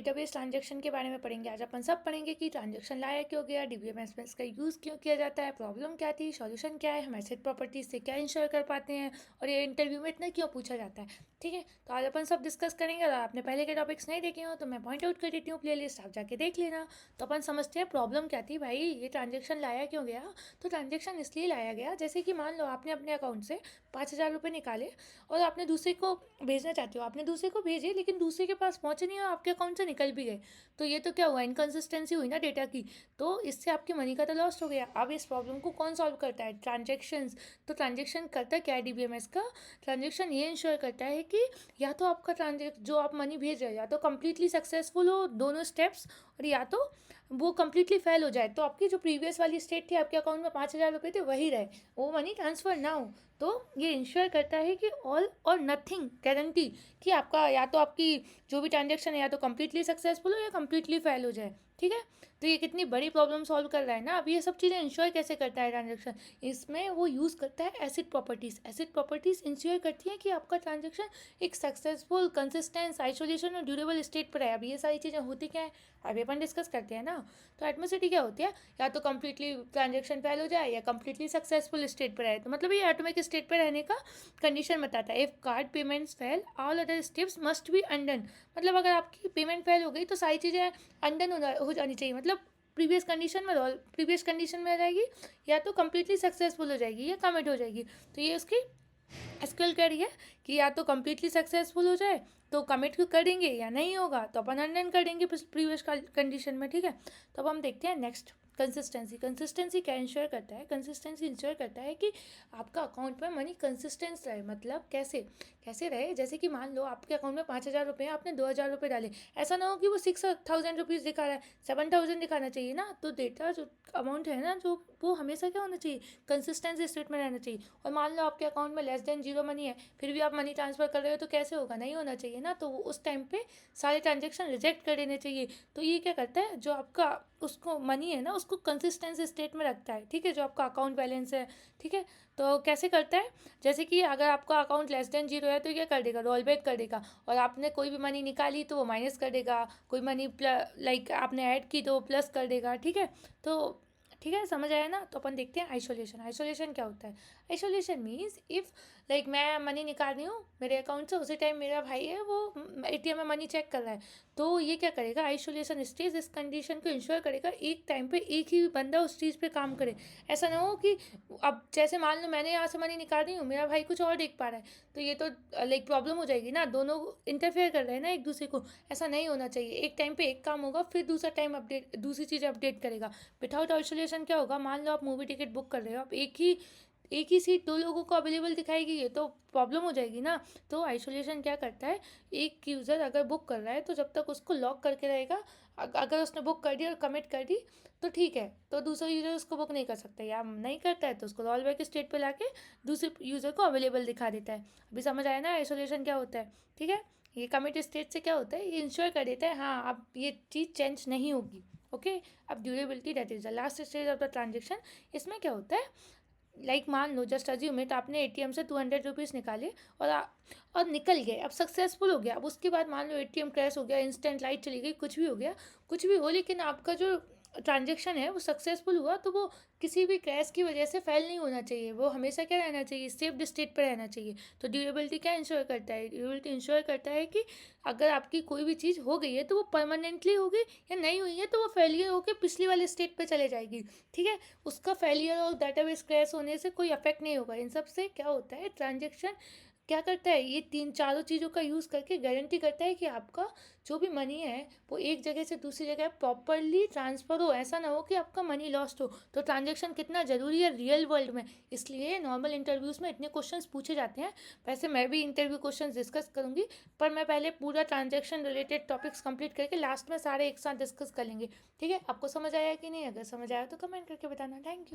Database transaction के बारे में पढ़ेंगे। आज अपन सब पढ़ेंगे कि ट्रांजैक्शन लाया क्यों गया, डीबीएमएस में इसका यूज़ क्यों किया जाता है, प्रॉब्लम क्या थी, सॉल्यूशन क्या है, हम एसेट प्रॉपर्टीज से क्या इंश्योर कर पाते हैं और ये इंटरव्यू में इतना क्यों पूछा जाता है। ठीक है, तो आज अपन सब डिस्कस करेंगे। अगर आपने पहले के टॉपिक्स नहीं देखे हो तो मैं पॉइंट आउट कर देती हूँ प्लेलिस्ट, आप जाके देख लेना। तो अपन समझते हैं प्रॉब्लम क्या थी भाई, ये ट्रांजेक्शन लाया क्यों गया। तो ट्रांजेक्शन इसलिए लाया गया, जैसे कि मान लो आपने अपने अकाउंट से 5,000 रुपये निकाले और आपने दूसरे को भेजना चाहते हो, आपने दूसरे को भेजे लेकिन दूसरे के पास पहुँचे नहीं और आपके अकाउंट से निकल भी गए। तो ये तो क्या हुआ, इनकन्सिस्टेंसी हुई ना डेटा की, तो इससे आपकी मनी का तो लॉस हो गया। अब इस प्रॉब्लम को कौन सॉल्व करता है, ट्रांजेक्शन्स। तो ट्रांजेक्शन करता क्या है डीबीएमएस का, ट्रांजेक्शन ये इंश्योर करता है कि या तो आपका जो आप मनी भेज रहे हो या तो कम्प्लीटली सक्सेसफुल हो दोनों स्टेप्स, और या तो वो कम्प्लीटली फेल हो जाए। तो आपकी जो प्रीवियस वाली स्टेट थी, आपके अकाउंट में 5,000 रुपये थे वही रहे, वो मनी ट्रांसफ़र ना हो। तो ये इंश्योर करता है कि ऑल और नथिंग गारंटी कि आपका या तो आपकी जो भी ट्रांजेक्शन है या तो कम्प्लीटली सक्सेसफुल हो या कम्प्लीटली फेल हो जाए। ठीक है, तो ये कितनी बड़ी प्रॉब्लम सॉल्व कर रहा है ना। अब ये सब चीज़ें इंश्योर कैसे करता है ट्रांजेक्शन, इसमें वो यूज़ करता है acid properties. Acid properties ensure करती हैं कि आपका ट्रांजेक्शन एक सक्सेसफुल, कंसिस्टेंस, आइसोलेशन और ड्यूरेबल स्टेट पर है। अब ये सारी चीज़ें होती क्या है, अभी अपन डिस्कस करते हैं ना। तो एटमोसिटी क्या होती है, या तो कम्प्लीटली ट्रांजेक्शन फेल हो जाए या कम्प्लीटली सक्सेसफुल स्टेट पर है। तो मतलब ये एटॉमिक स्टेट पर रहने का कंडीशन बताता है। If card payments fail all other steps must be undone. मतलब अगर आपकी पेमेंट फेल हो गई तो सारी चीज़ें अनडन हो जानी चाहिए। मतलब प्रीवियस कंडीशन में रहेगी, या तो कम्प्लीटली सक्सेसफुल हो जाएगी या कमिट हो जाएगी। तो ये उसकी एसक्यूएल कह रही है कि या तो कम्प्लीटली सक्सेसफुल हो जाए तो कमिट करेंगे, या नहीं होगा तो अपन अनडन कर देंगे प्रीवियस कंडीशन में। ठीक है, तो अब हम देखते हैं नेक्स्ट कंसिस्टेंसी क्या इंश्योर करता है। कंसिस्टेंसी इंश्योर करता है कि आपका अकाउंट में मनी कंसिस्टेंस रहे। मतलब कैसे रहे, जैसे कि मान लो आपके अकाउंट में 5,000 रुपये हैं, आपने 2,000 रुपये डाले, ऐसा ना हो कि वो 6,000 रुपीज़ दिखा रहा है, 7,000 दिखाना चाहिए ना। तो डेटा जो अमाउंट है ना, जो वो हमेशा क्या होना चाहिए, कंसिस्टेंसी स्टेट में रहना चाहिए। और मान लो आपके अकाउंट में लेस देन जीरो मनी है, फिर भी आप मनी ट्रांसफ़र कर रहे हो, तो कैसे होगा, नहीं होना चाहिए ना। तो उस टाइम पे सारे ट्रांजेक्शन रिजेक्ट कर देने चाहिए। तो ये क्या करता है, जो आपका उसको मनी है ना, उसको कंसिस्टेंसी स्टेट में रखता है। ठीक है, जो आपका अकाउंट बैलेंस है। ठीक है, तो कैसे करता है, जैसे कि अगर आपका अकाउंट लेस देन जीरो है तो क्या कर देगा, रोल बैक कर देगा। और आपने कोई भी मनी निकाली तो वो माइनस कर देगा, कोई मनी लाइक आपने ऐड की तो वो प्लस कर देगा। ठीक है, तो ठीक है, समझ आया ना। तो अपन देखते हैं आइसोलेशन। आइसोलेशन क्या होता है, आइसोलेशन मीन्स इफ़ लाइक मैं मनी निकाल रही हूँ मेरे अकाउंट से, उसी टाइम मेरा भाई है वो एटीएम में मनी चेक कर रहा है, तो ये क्या करेगा, आइसोलेशन स्टेज इस कंडीशन को इंश्योर करेगा एक टाइम पे एक ही बंदा उस चीज़ पे काम करे। ऐसा ना हो कि अब जैसे मान लो मैंने यहाँ से मनी निकाल रही हूँ, मेरा भाई कुछ और देख पा रहा है, तो ये तो लाइक प्रॉब्लम हो जाएगी ना, दोनों इंटरफेयर कर रहे हैं ना एक दूसरे को। ऐसा नहीं होना चाहिए, एक टाइम पे एक काम होगा, फिर दूसरा टाइम अपडेट दूसरी चीज़ अपडेट करेगा। विदाउट आइसोलेशन क्या होगा, मान लो आप मूवी टिकट बुक कर रहे हो, आप एक ही सीट दो लोगों को अवेलेबल दिखाएगी, ये तो प्रॉब्लम हो जाएगी ना। तो आइसोलेशन क्या करता है, एक यूज़र अगर बुक कर रहा है तो जब तक उसको लॉक करके रहेगा, अगर उसने बुक कर दी और कमिट कर दी तो ठीक है, तो दूसरा यूज़र उसको बुक नहीं कर सकता, या नहीं करता है तो उसको रोल बैक स्टेट पे लाके दूसरे यूज़र को अवेलेबल दिखा देता है। अभी समझ आया ना आइसोलेशन क्या होता है। ठीक है, ये कमिट स्टेट से क्या होता है, ये इंश्योर कर देता है हाँ अब ये चीज़ चेंज नहीं होगी। ओके, अब durability that is the last stage of the transaction. इसमें क्या होता है, लाइक मान लो जस्ट अज्यूम इट, आपने एटीएम से 200 रुपीज़ निकाले और निकल गए, अब सक्सेसफुल हो गया। अब उसके बाद मान लो एटीएम क्रैश हो गया, इंस्टेंट लाइट चली गई, कुछ भी हो गया, कुछ भी हो, लेकिन आपका जो ट्रांजेक्शन है वो सक्सेसफुल हुआ, तो वो किसी भी क्रैश की वजह से फेल नहीं होना चाहिए, वो हमेशा क्या रहना चाहिए, सेफ स्टेट पर रहना चाहिए। तो ड्यूरेबिलिटी क्या इंश्योर करता है, ड्यूरेबिलिटी इंश्योर करता है कि अगर आपकी कोई भी चीज़ हो गई है तो वो परमानेंटली होगी, या नहीं हुई है तो वो फेलियर होकर पिछली वाले स्टेट पे चले जाएगी। ठीक है, उसका फेलियर और डाटाबेस क्रैश होने से कोई अफेक्ट नहीं होगा। इन सब से क्या होता है, ट्रांजेक्शन क्या करता है, ये तीन चारों चीज़ों का यूज़ करके गारंटी करता है कि आपका जो भी मनी है वो एक जगह से दूसरी जगह प्रॉपरली ट्रांसफ़र हो। ऐसा ना हो कि आपका मनी लॉस्ट हो। तो ट्रांजेक्शन कितना ज़रूरी है रियल वर्ल्ड में, इसलिए नॉर्मल इंटरव्यूज़ में इतने क्वेश्चंस पूछे जाते हैं। वैसे मैं भी इंटरव्यू क्वेश्चंस डिस्कस करूँगी, पर मैं पहले पूरा ट्रांजेक्शन रिलेटेड टॉपिक्स कंप्लीट करके लास्ट में सारे एक साथ डिस्कस कर लेंगे। ठीक है, आपको समझ आया कि नहीं, अगर समझ आया तो कमेंट करके बताना। Thank you.